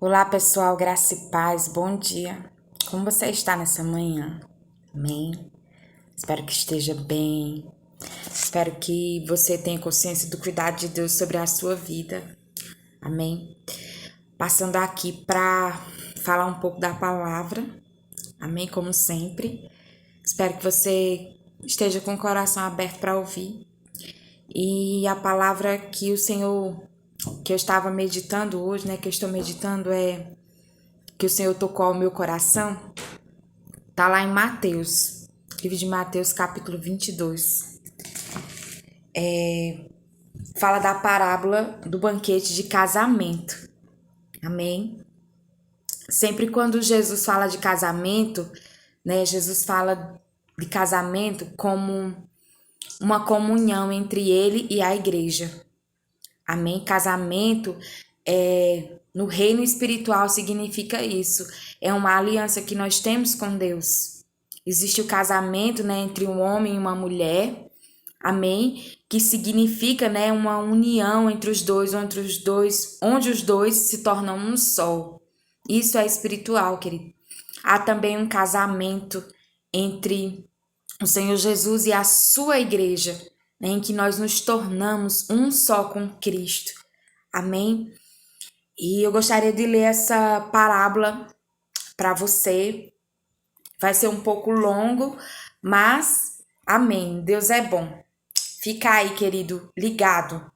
Olá pessoal, graça e paz, bom dia. Como você está nessa manhã? Amém? Espero que esteja bem. Espero que você tenha consciência do cuidado de Deus sobre a sua vida. Amém? Passando aqui para falar um pouco da palavra. Amém? Como sempre. Espero que você esteja com o coração aberto para ouvir. E a palavra que o Senhor, que eu estava meditando hoje, né? Que eu estou meditando que o Senhor tocou ao meu coração. Tá lá em Mateus, livro de Mateus, capítulo 22. Fala da parábola do banquete de casamento. Amém? Sempre quando Jesus fala de casamento, né? Jesus fala de casamento como uma comunhão entre ele e a igreja. Amém? Casamento no reino espiritual significa isso. É uma aliança que nós temos com Deus. Existe o casamento, né, entre um homem e uma mulher. Amém? Que significa, né, uma união entre os dois, onde os dois se tornam um só. Isso é espiritual, querido. Há também um casamento entre o Senhor Jesus e a sua igreja, né, em que nós nos tornamos um só com Cristo. Amém? E eu gostaria de ler essa parábola para você. Vai ser um pouco longo, mas amém. Deus é bom. Fica aí, querido, ligado.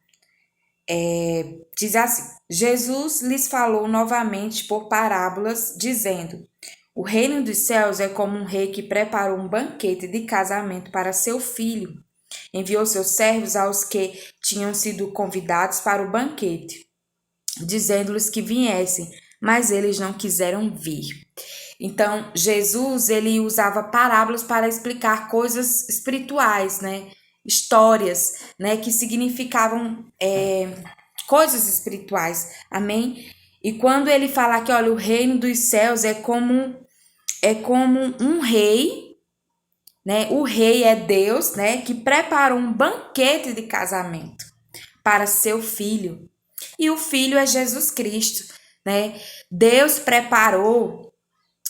Diz assim: Jesus lhes falou novamente por parábolas, dizendo: O reino dos céus é como um rei que preparou um banquete de casamento para seu filho. Enviou seus servos aos que tinham sido convidados para o banquete, dizendo-lhes que viessem, mas eles não quiseram vir. Então, Jesus, ele usava parábolas para explicar coisas espirituais, né? Histórias, né? Que significavam coisas espirituais. Amém? E quando ele fala que, olha, o reino dos céus é como um rei, né? O rei é Deus, né? Que preparou um banquete de casamento para seu filho. E o filho é Jesus Cristo, né? Deus preparou,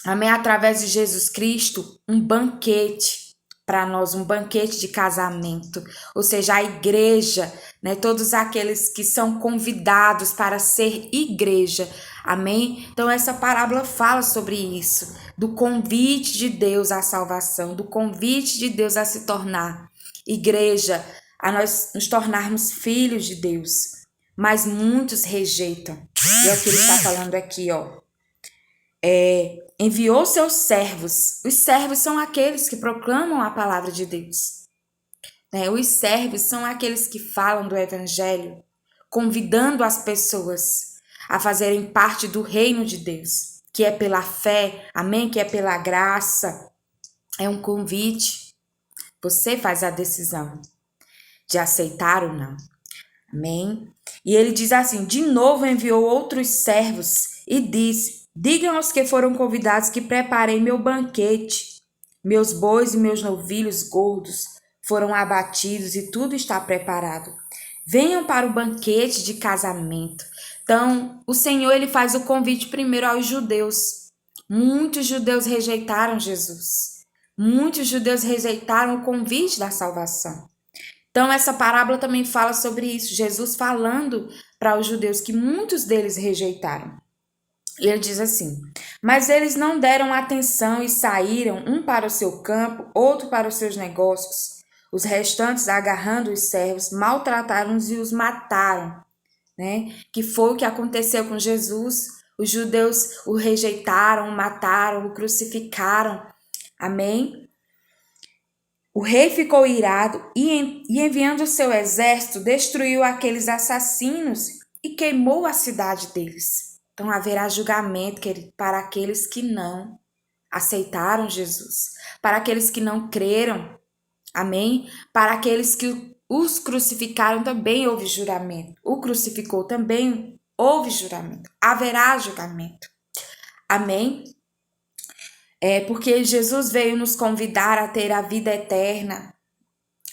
amém, através de Jesus Cristo, um banquete para nós, um banquete de casamento, ou seja, a igreja, né? Todos aqueles que são convidados para ser igreja, amém? Então, essa parábola fala sobre isso, do convite de Deus à salvação, do convite de Deus a se tornar igreja, a nós nos tornarmos filhos de Deus. Mas muitos rejeitam. E é o que ele está falando aqui, ó. Enviou seus servos. Os servos são aqueles que proclamam a palavra de Deus. Né? Os servos são aqueles que falam do evangelho, convidando as pessoas a fazerem parte do reino de Deus, que é pela fé, amém? Que é pela graça. É um convite. Você faz a decisão de aceitar ou não. Amém? E ele diz assim: de novo enviou outros servos e disse: digam aos que foram convidados que preparei meu banquete. Meus bois e meus novilhos gordos foram abatidos e tudo está preparado. Venham para o banquete de casamento. Então, o Senhor ele faz o convite primeiro aos judeus. Muitos judeus rejeitaram Jesus. Muitos judeus rejeitaram o convite da salvação. Então, essa parábola também fala sobre isso. Jesus falando para os judeus que muitos deles rejeitaram. E ele diz assim: mas eles não deram atenção e saíram, um para o seu campo, outro para os seus negócios. Os restantes, agarrando os servos, maltrataram-os e os mataram. Né? Que foi o que aconteceu com Jesus. Os judeus o rejeitaram, o mataram, o crucificaram. Amém? O rei ficou irado e enviando o seu exército, destruiu aqueles assassinos e queimou a cidade deles. Então haverá julgamento, querido, para aqueles que não aceitaram Jesus, para aqueles que não creram, amém? Para aqueles que os crucificaram também houve juramento. O crucificou também houve juramento. Haverá julgamento, amém? Porque Jesus veio nos convidar a ter a vida eterna.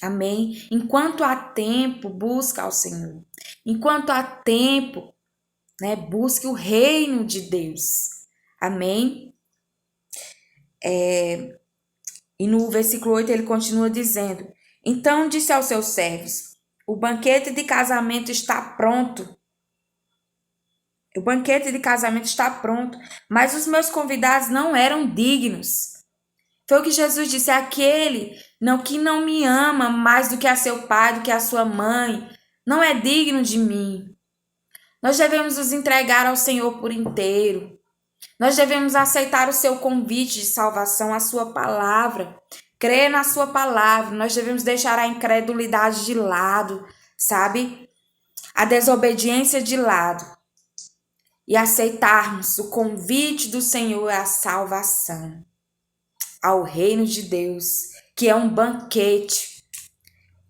Amém? Enquanto há tempo, busca ao Senhor. Enquanto há tempo, né? Busque o reino de Deus. Amém? E no versículo 8 ele continua dizendo: Então disse aos seus servos: O banquete de casamento está pronto. O banquete de casamento está pronto, mas os meus convidados não eram dignos. Foi o que Jesus disse: aquele que não me ama mais do que a seu pai, do que a sua mãe, não é digno de mim. Nós devemos nos entregar ao Senhor por inteiro. Nós devemos aceitar o seu convite de salvação, a sua palavra, crer na sua palavra. Nós devemos deixar a incredulidade de lado, sabe? A desobediência de lado e aceitarmos o convite do Senhor à salvação, ao reino de Deus, que é um banquete.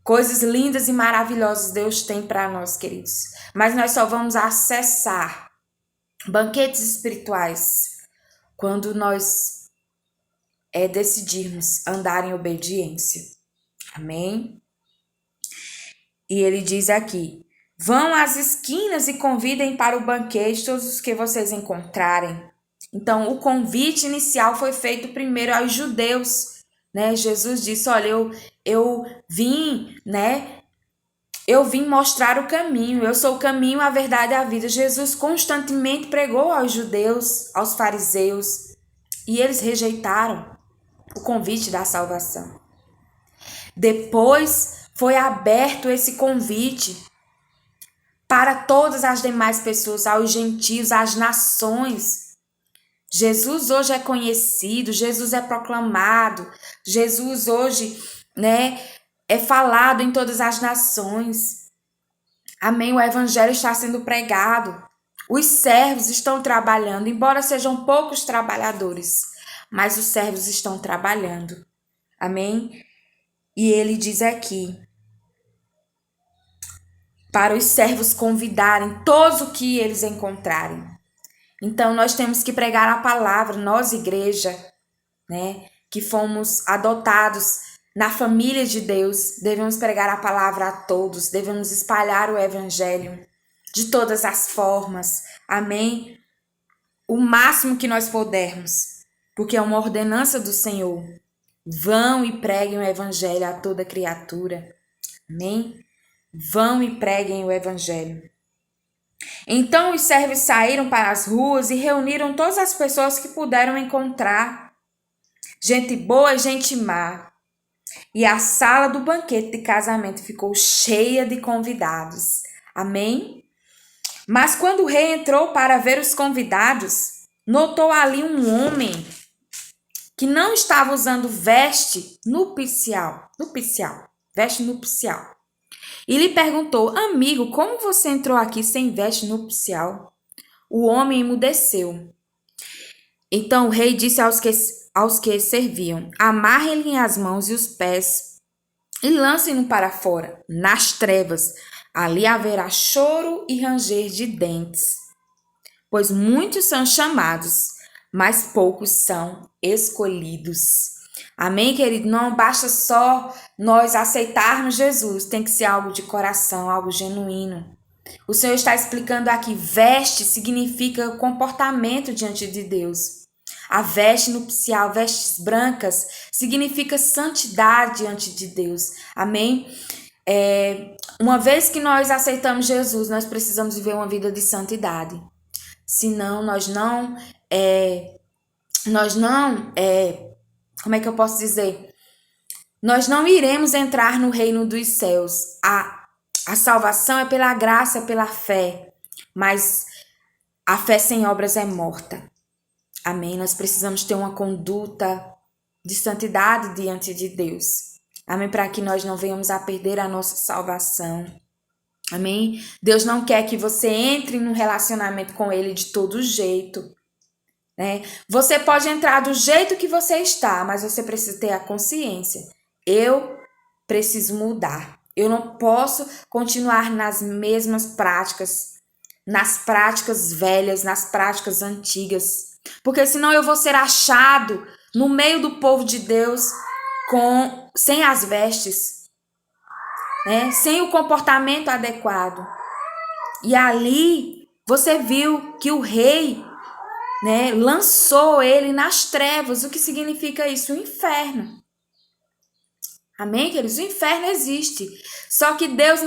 Coisas lindas e maravilhosas Deus tem para nós, queridos. Mas nós só vamos acessar banquetes espirituais quando nós decidirmos andar em obediência. Amém? E ele diz aqui: vão às esquinas e convidem para o banquete todos os que vocês encontrarem. Então, o convite inicial foi feito primeiro aos judeus, né? Jesus disse: olha, eu vim, né? Eu vim mostrar o caminho, eu sou o caminho, a verdade e a vida. Jesus constantemente pregou aos judeus, aos fariseus, e eles rejeitaram o convite da salvação. Depois foi aberto esse convite para todas as demais pessoas, aos gentios, às nações. Jesus hoje é conhecido, Jesus é proclamado, Jesus hoje, né, é falado em todas as nações. Amém? O evangelho está sendo pregado. Os servos estão trabalhando, embora sejam poucos trabalhadores, mas os servos estão trabalhando. Amém? E ele diz aqui: para os servos convidarem todos o que eles encontrarem. Então, nós temos que pregar a palavra, nós, igreja, né, que fomos adotados na família de Deus, devemos pregar a palavra a todos, devemos espalhar o evangelho de todas as formas, amém? O máximo que nós pudermos, porque é uma ordenança do Senhor. Vão e preguem o evangelho a toda criatura, amém? Vão e preguem o evangelho. Então os servos saíram para as ruas e reuniram todas as pessoas que puderam encontrar, gente boa e gente má. E a sala do banquete de casamento ficou cheia de convidados. Amém? Mas quando o rei entrou para ver os convidados, notou ali um homem que não estava usando veste nupcial, veste nupcial. E lhe perguntou: amigo, como você entrou aqui sem veste nupcial? O homem emudeceu. Então o rei disse aos que serviam: amarrem-lhe as mãos e os pés e lancem-no para fora, nas trevas. Ali haverá choro e ranger de dentes. Pois muitos são chamados, mas poucos são escolhidos. Amém, querido? Não basta só nós aceitarmos Jesus, tem que ser algo de coração, algo genuíno. O Senhor está explicando aqui: veste significa comportamento diante de Deus. A veste nupcial, vestes brancas, significa santidade diante de Deus. Amém? Uma vez que nós aceitamos Jesus, nós precisamos viver uma vida de santidade. Senão, como é que eu posso dizer? Nós não iremos entrar no reino dos céus. A salvação é pela graça, pela fé, mas a fé sem obras é morta. Amém? Nós precisamos ter uma conduta de santidade diante de Deus. Amém? Para que nós não venhamos a perder a nossa salvação. Amém? Deus não quer que você entre num relacionamento com Ele de todo jeito, né? Você pode entrar do jeito que você está, mas você precisa ter a consciência: eu preciso mudar. Eu não posso continuar nas mesmas práticas, nas práticas velhas, nas práticas antigas, porque senão eu vou ser achado no meio do povo de Deus sem as vestes, né? Sem o comportamento adequado. E ali Você viu que o rei, né, lançou ele nas trevas. O que significa isso? O inferno. Amém, queridos? O inferno existe. Só que Deus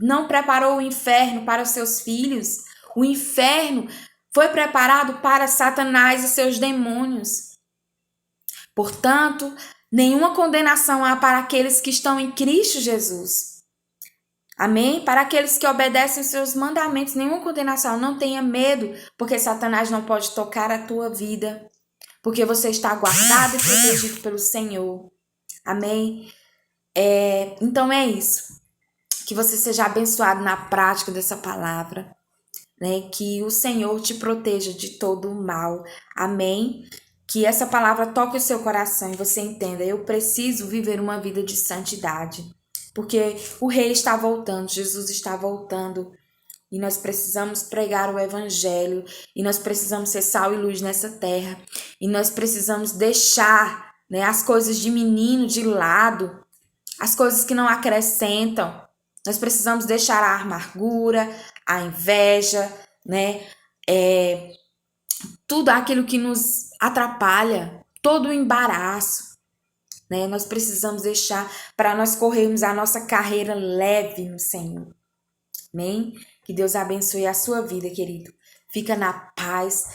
não preparou o inferno para os seus filhos. O inferno foi preparado para Satanás e seus demônios. Portanto, nenhuma condenação há para aqueles que estão em Cristo Jesus. Amém? Para aqueles que obedecem os seus mandamentos, nenhuma condenação. Não tenha medo, porque Satanás não pode tocar a tua vida. Porque você está guardado e protegido pelo Senhor. Amém? Então é isso. Que você seja abençoado na prática dessa palavra. Né? Que o Senhor te proteja de todo o mal. Amém? Que essa palavra toque o seu coração e você entenda. Eu preciso viver uma vida de santidade. Porque o rei está voltando, Jesus está voltando. E nós precisamos pregar o evangelho. E nós precisamos ser sal e luz nessa terra. E nós precisamos deixar, né, as coisas de menino de lado. As coisas que não acrescentam. Nós precisamos deixar a amargura, a inveja, né? Tudo aquilo que nos atrapalha, todo o embaraço, né? Nós precisamos deixar para nós corrermos a nossa carreira leve no Senhor. Amém? Que Deus abençoe a sua vida, querido. Fica na paz.